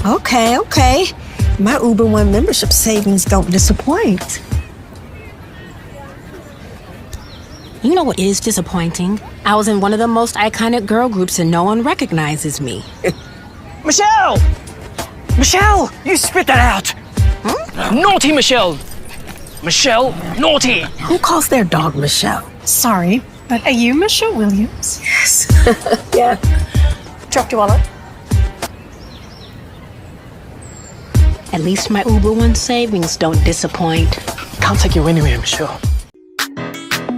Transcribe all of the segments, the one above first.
Okay. My Uber One membership savings don't disappoint. You know what is disappointing? I was in one of the most iconic girl groups and no one recognizes me. Michelle! Michelle, you spit that out! Huh? Naughty Michelle! Michelle, naughty! Who calls their dog Michelle? Sorry, but are you Michelle Williams? Yes. Yeah. Dropped your wallet. At least my Uber One savings don't disappoint. Can't take you anywhere, Michelle.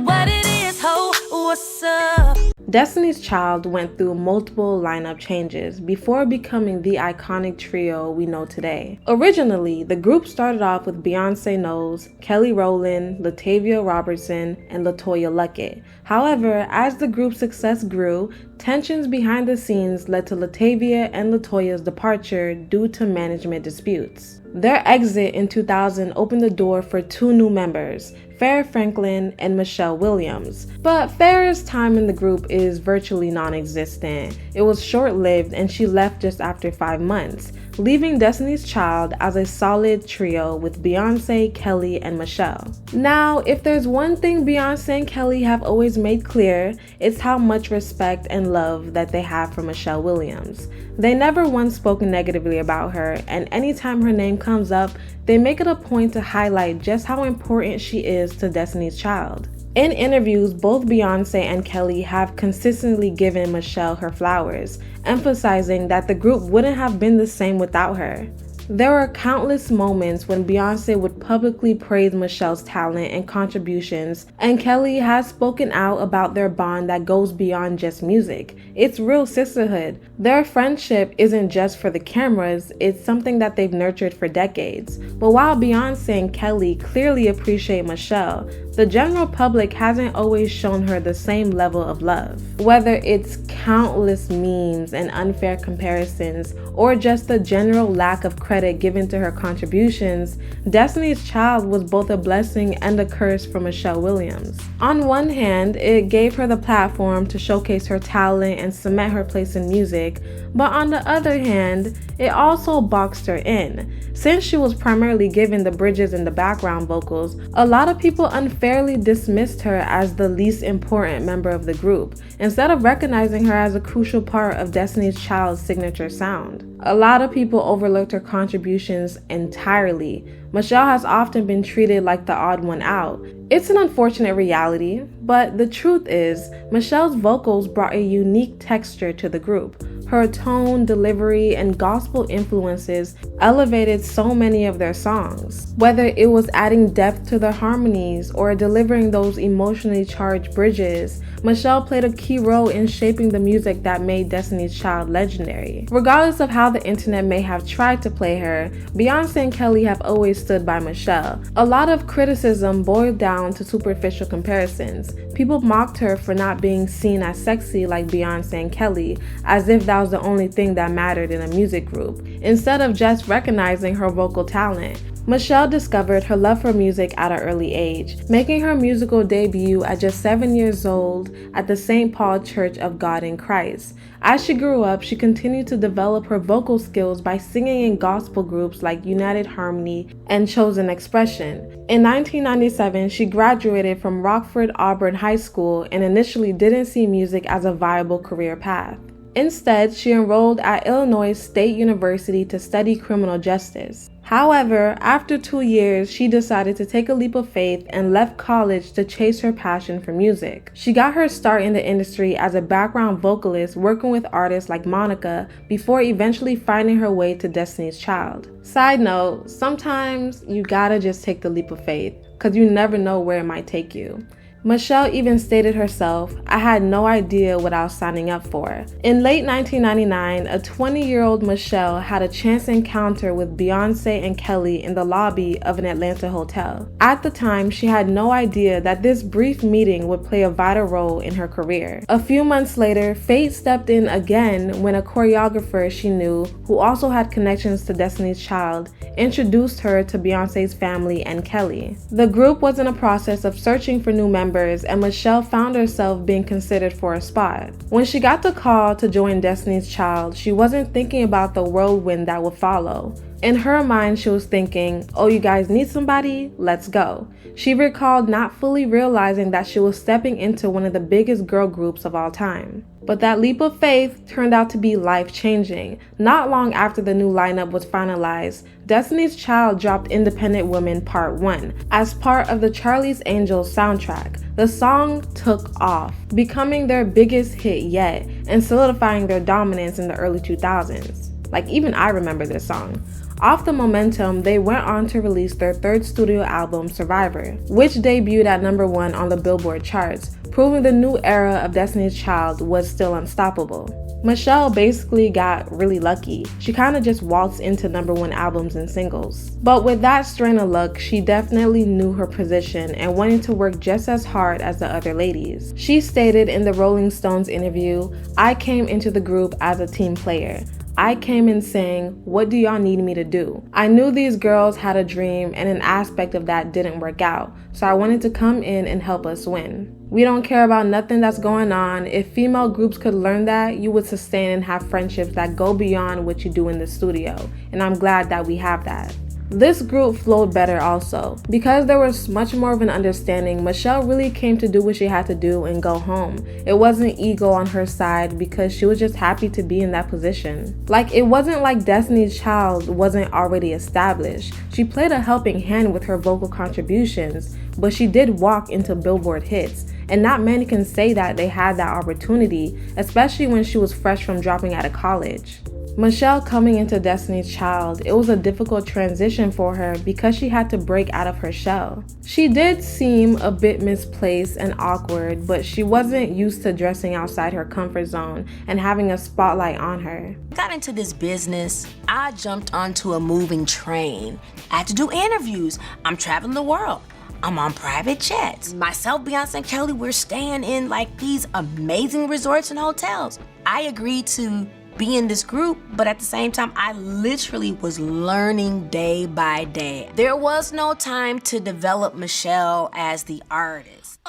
What it is, ho, what's up? Destiny's Child went through multiple lineup changes before becoming the iconic trio we know today. Originally, the group started off with Beyonce Knowles, Kelly Rowland, Latavia Robertson, and LaToya Luckett. However, as the group's success grew, tensions behind the scenes led to Latavia and LaToya's departure due to management disputes. Their exit in 2000 opened the door for two new members, Farrah Franklin and Michelle Williams. But Farrah's time in the group is virtually non-existent. It was short-lived and she left just after 5 months, leaving Destiny's Child as a solid trio with Beyonce, Kelly, and Michelle. Now, if there's one thing Beyonce and Kelly have always made clear, it's how much respect and love that they have for Michelle Williams. They never once spoken negatively about her, and anytime her name comes up, they make it a point to highlight just how important she is to Destiny's Child. In interviews, both Beyonce and Kelly have consistently given Michelle her flowers, emphasizing that the group wouldn't have been the same without her. There were countless moments when Beyonce would publicly praise Michelle's talent and contributions, and Kelly has spoken out about their bond that goes beyond just music. It's real sisterhood. Their friendship isn't just for the cameras, it's something that they've nurtured for decades. But while Beyonce and Kelly clearly appreciate Michelle, the general public hasn't always shown her the same level of love. Whether it's countless memes and unfair comparisons, or just the general lack of credit given to her contributions, Destiny's Child was both a blessing and a curse for Michelle Williams. On one hand, it gave her the platform to showcase her talent and cement her place in music, but on the other hand, it also boxed her in. Since she was primarily given the bridges and the background vocals, a lot of people unfairly dismissed her as the least important member of the group, instead of recognizing her as a crucial part of Destiny's Child's signature sound. A lot of people overlooked her contributions entirely. Michelle has often been treated like the odd one out. It's an unfortunate reality, but the truth is, Michelle's vocals brought a unique texture to the group. Her tone, delivery, and gospel influences elevated so many of their songs. Whether it was adding depth to their harmonies or delivering those emotionally charged bridges, Michelle played a key role in shaping the music that made Destiny's Child legendary. Regardless of how the internet may have tried to play her, Beyonce and Kelly have always stood by Michelle. A lot of criticism boiled down to superficial comparisons. People mocked her for not being seen as sexy like Beyonce and Kelly, as if that was the only thing that mattered in a music group, instead of just recognizing her vocal talent. Michelle discovered her love for music at an early age, making her musical debut at just 7 years old at the St. Paul Church of God in Christ. As she grew up, she continued to develop her vocal skills by singing in gospel groups like United Harmony and Chosen Expression. In 1997, she graduated from Rockford Auburn High School and initially didn't see music as a viable career path. Instead, she enrolled at Illinois State University to study criminal justice. However, after 2 years, she decided to take a leap of faith and left college to chase her passion for music. She got her start in the industry as a background vocalist working with artists like Monica before eventually finding her way to Destiny's Child. Side note, sometimes you gotta just take the leap of faith, cause you never know where it might take you. Michelle even stated herself, "I had no idea what I was signing up for." In late 1999, a 20-year-old Michelle had a chance encounter with Beyonce and Kelly in the lobby of an Atlanta hotel. At the time, she had no idea that this brief meeting would play a vital role in her career. A few months later, fate stepped in again when a choreographer she knew, who also had connections to Destiny's Child, introduced her to Beyonce's family and Kelly. The group was in a process of searching for new members members, and Michelle found herself being considered for a spot. When she got the call to join Destiny's Child, she wasn't thinking about the whirlwind that would follow. In her mind, she was thinking, oh, you guys need somebody? Let's go. She recalled not fully realizing that she was stepping into one of the biggest girl groups of all time. But that leap of faith turned out to be life-changing. Not long after the new lineup was finalized, Destiny's Child dropped Independent Women Part 1 as part of the Charlie's Angels soundtrack. The song took off, becoming their biggest hit yet and solidifying their dominance in the early 2000s. Like, even I remember this song. Off the momentum, they went on to release their third studio album, Survivor, which debuted at #1 on the Billboard charts, proving the new era of Destiny's Child was still unstoppable. Michelle basically got really lucky. She kind of just waltzed into #1 albums and singles. But with that strain of luck, she definitely knew her position and wanted to work just as hard as the other ladies. She stated in the Rolling Stones interview, "I came into the group as a team player. I came in saying, what do y'all need me to do? I knew these girls had a dream and an aspect of that didn't work out, so I wanted to come in and help us win. We don't care about nothing that's going on. If female groups could learn that, you would sustain and have friendships that go beyond what you do in the studio, and I'm glad that we have that." This group flowed better also. Because there was much more of an understanding, Michelle really came to do what she had to do and go home. It wasn't ego on her side because she was just happy to be in that position. Like, it wasn't like Destiny's Child wasn't already established. She played a helping hand with her vocal contributions, but she did walk into Billboard hits. And not many can say that they had that opportunity, especially when she was fresh from dropping out of college. Michelle coming into Destiny's Child, it was a difficult transition for her because she had to break out of her shell. She did seem a bit misplaced and awkward, but she wasn't used to dressing outside her comfort zone and having a spotlight on her. Got into this business, I jumped onto a moving train. I had to do interviews. I'm traveling the world. I'm on private jets. Myself, Beyonce, and Kelly, we're staying in like these amazing resorts and hotels. I agreed to be in this group, but at the same time, I literally was learning day by day. There was no time to develop Michelle as the artist.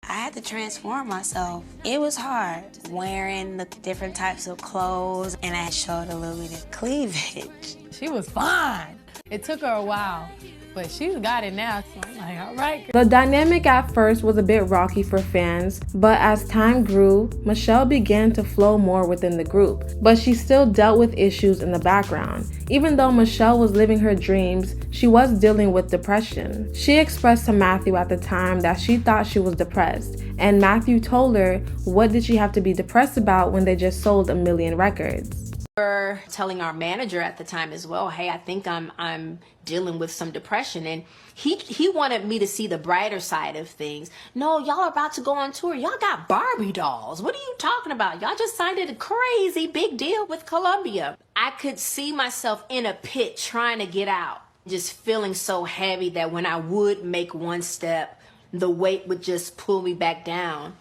I had to transform myself. It was hard wearing the different types of clothes, and I showed a little bit of cleavage. She was fine. It took her a while, but she's got it now. So I'm like, all right. The dynamic at first was a bit rocky for fans, but as time grew, Michelle began to flow more within the group, but she still dealt with issues in the background. Even though Michelle was living her dreams, she was dealing with depression. She expressed to Matthew at the time that she thought she was depressed, and Matthew told her what did she have to be depressed about when they just sold 1 million records. We're telling our manager at the time as well, hey, I think I'm dealing with some depression, and he wanted me to see the brighter side of things. No, y'all are about to go on tour. Y'all got Barbie dolls. What are you talking about? Y'all just signed a crazy big deal with Columbia. I could see myself in a pit trying to get out, just feeling so heavy that when I would make one step, the weight would just pull me back down,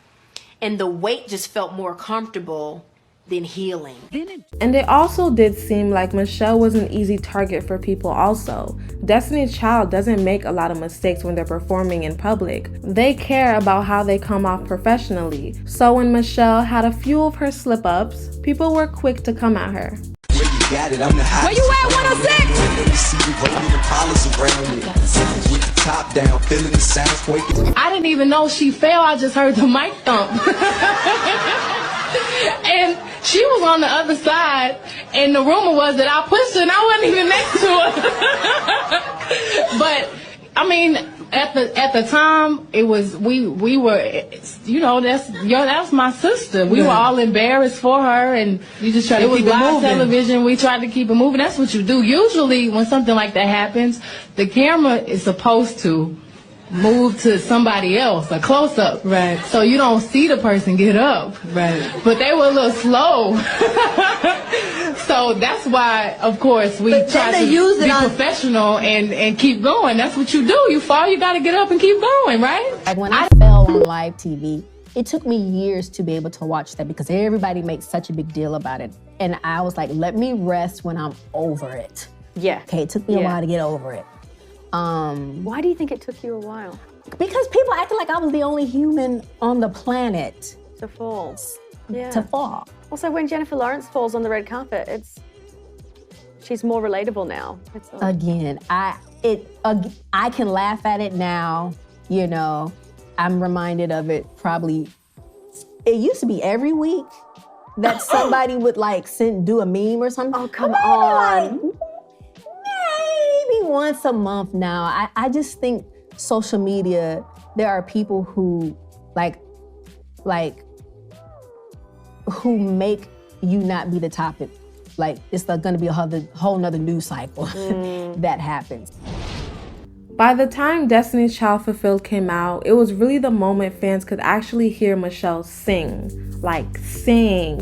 and the weight just felt more comfortable than healing. And it also did seem like Michelle was an easy target for people also. Destiny's Child doesn't make a lot of mistakes when they're performing in public. They care about how they come off professionally. So when Michelle had a few of her slip-ups, people were quick to come at her. Where you at, 106? With the top down, feeling the sounds quaking. I didn't even know she fell. I just heard the mic thump. And she was on the other side, and the rumor was that I pushed her and I wasn't even next to her. But I mean, at the time, it was we were, you know, that's my sister. We were all embarrassed for her, and You just try to keep it live moving. television. We tried to keep it moving. That's what you do. Usually, when something like that happens, the camera is supposed to move to somebody else, a close-up. Right. So you don't see the person get up. Right. But they were a little slow. So that's why, of course, we try to be professional and keep going. That's what you do. You fall, you got to get up and keep going, right? Like when I fell on live TV, it took me years to be able to watch that because everybody makes such a big deal about it. And I was like, let me rest when I'm over it. Yeah. Okay, it took me a while to get over it. Why do you think it took you a while? Because people acted like I was the only human on the planet To fall. Yeah. to fall. Also, when Jennifer Lawrence falls on the red carpet, she's more relatable now. Again, I can laugh at it now. You know, I'm reminded of it probably. It used to be every week that somebody would like do a meme or something. Oh, come on. Maybe once a month now. I just think social media, there are people who like who make you not be the topic. Like it's gonna be a whole nother news cycle that happens. By the time Destiny's Child Fulfilled came out, it was really the moment fans could actually hear Michelle sing. Like, sing.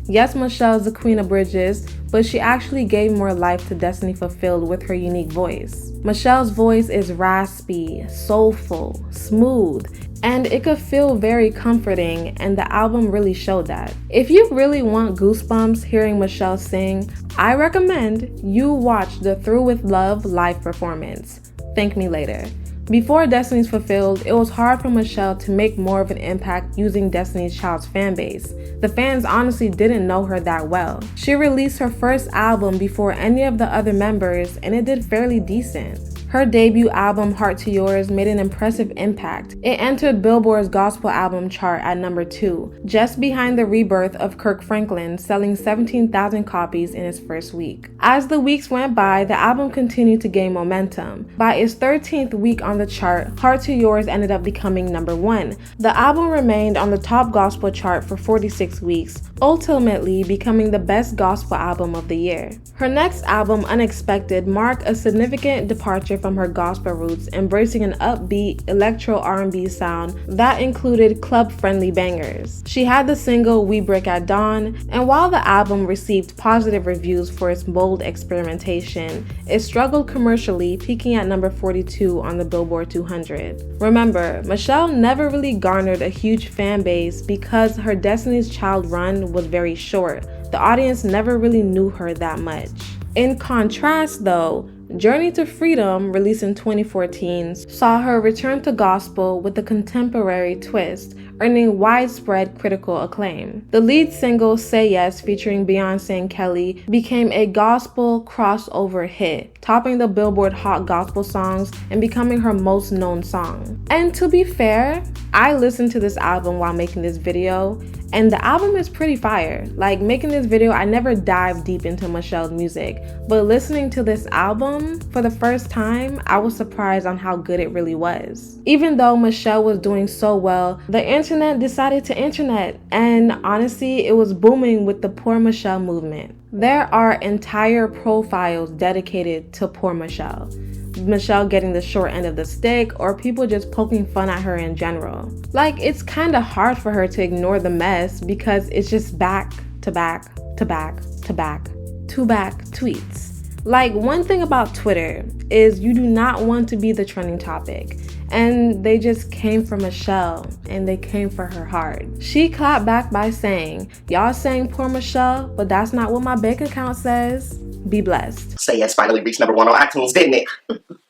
Yes, Michelle's the queen of bridges, but she actually gave more life to Destiny Fulfilled with her unique voice. Michelle's voice is raspy, soulful, smooth, and it could feel very comforting, and the album really showed that. If you really want goosebumps hearing Michelle sing, I recommend you watch the Through With Love live performance. Thank me later. Before Destiny's Fulfilled, it was hard for Michelle to make more of an impact using Destiny's Child's fanbase. The fans honestly didn't know her that well. She released her first album before any of the other members, and it did fairly decent. Her debut album, Heart to Yours, made an impressive impact. It entered Billboard's gospel album chart at number 2, just behind the rebirth of Kirk Franklin, selling 17,000 copies in its first week. As the weeks went by, the album continued to gain momentum. By its 13th week on the chart, Heart to Yours ended up becoming number 1. The album remained on the top gospel chart for 46 weeks, ultimately becoming the best gospel album of the year. Her next album, Unexpected, marked a significant departure from her gospel roots, embracing an upbeat electro R&B sound that included club-friendly bangers. She had the single We Break at Dawn, and while the album received positive reviews for its bold experimentation, it struggled commercially, peaking at number 42 on the Billboard 200. Remember, Michelle never really garnered a huge fan base because her Destiny's Child run was very short. The audience never really knew her that much. In contrast though, Journey to Freedom, released in 2014, saw her return to gospel with a contemporary twist, earning widespread critical acclaim. The lead single, Say Yes, featuring Beyonce and Kelly, became a gospel crossover hit, topping the Billboard Hot Gospel Songs and becoming her most known song. And to be fair, I listened to this album while making this video, and the album is pretty fire. Like, making this video, I never dived deep into Michelle's music, but listening to this album for the first time, I was surprised on how good it really was. Even though Michelle was doing so well, the internet decided to internet, and honestly, it was booming with the Poor Michelle movement. There are entire profiles dedicated to Poor Michelle. Michelle getting the short end of the stick, or people just poking fun at her in general. Like, it's kind of hard for her to ignore the mess because it's just back to back to back to back to back tweets. Like, one thing about Twitter is you do not want to be the trending topic, and they just came for Michelle, and they came for her hard. She clapped back by saying, "Y'all saying Poor Michelle, but that's not what my bank account says. Be blessed." Say Yes finally reached number 1 on iTunes, didn't it?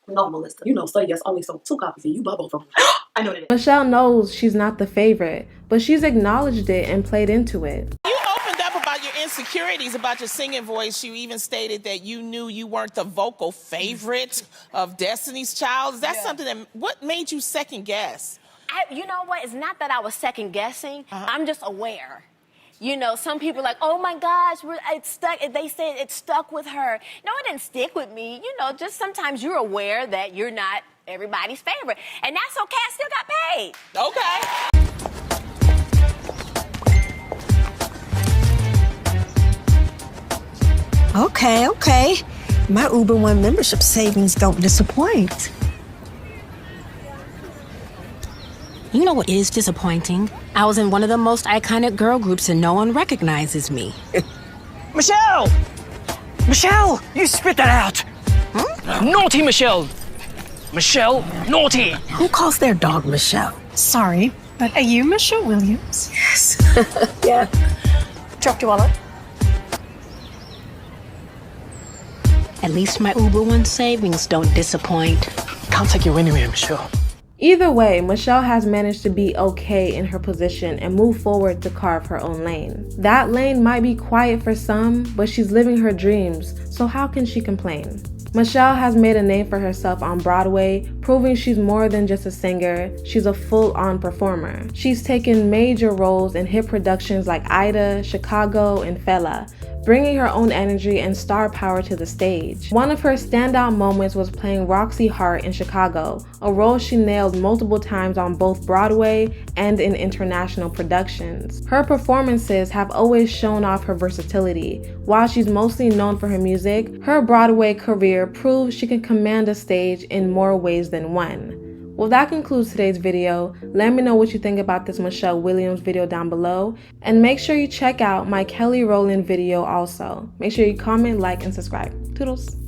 No, Melissa, you know Say Yes only sold 2 copies and you bought both of them. I know that. Michelle knows she's not the favorite, but she's acknowledged it and played into it. You opened up about your insecurities about your singing voice. You even stated that you knew you weren't the vocal favorite of Destiny's Child. Is that something that, what made you second guess? You know what? It's not that I was second guessing. I'm just aware. You know, some people are like, oh my gosh, it stuck. They said it stuck with her. No, it didn't stick with me. You know, just sometimes you're aware that you're not everybody's favorite. And that's okay. I still got paid. Okay, okay. My Uber One membership savings don't disappoint. You know what is disappointing? I was in one of the most iconic girl groups and no one recognizes me. Michelle! Michelle! You spit that out! Naughty Michelle! Michelle, naughty! Who calls their dog Michelle? Sorry, but are you Michelle Williams? Yes. Yeah. Dropped your wallet. At least my Uber One savings don't disappoint. Can't take you anywhere, Michelle. Either way, Michelle has managed to be okay in her position and move forward to carve her own lane. That lane might be quiet for some, but she's living her dreams, so how can she complain? Michelle has made a name for herself on Broadway, proving she's more than just a singer, she's a full-on performer. She's taken major roles in hit productions like Ida, Chicago, and Fela, bringing her own energy and star power to the stage. One of her standout moments was playing Roxy Hart in Chicago, a role she nailed multiple times on both Broadway and in international productions. Her performances have always shown off her versatility. While she's mostly known for her music, her Broadway career proves she can command a stage in more ways than one. Well, that concludes today's video. Let me know what you think about this Michelle Williams video down below. And make sure you check out my Kelly Rowland video also. Make sure you comment, like, and subscribe. Toodles!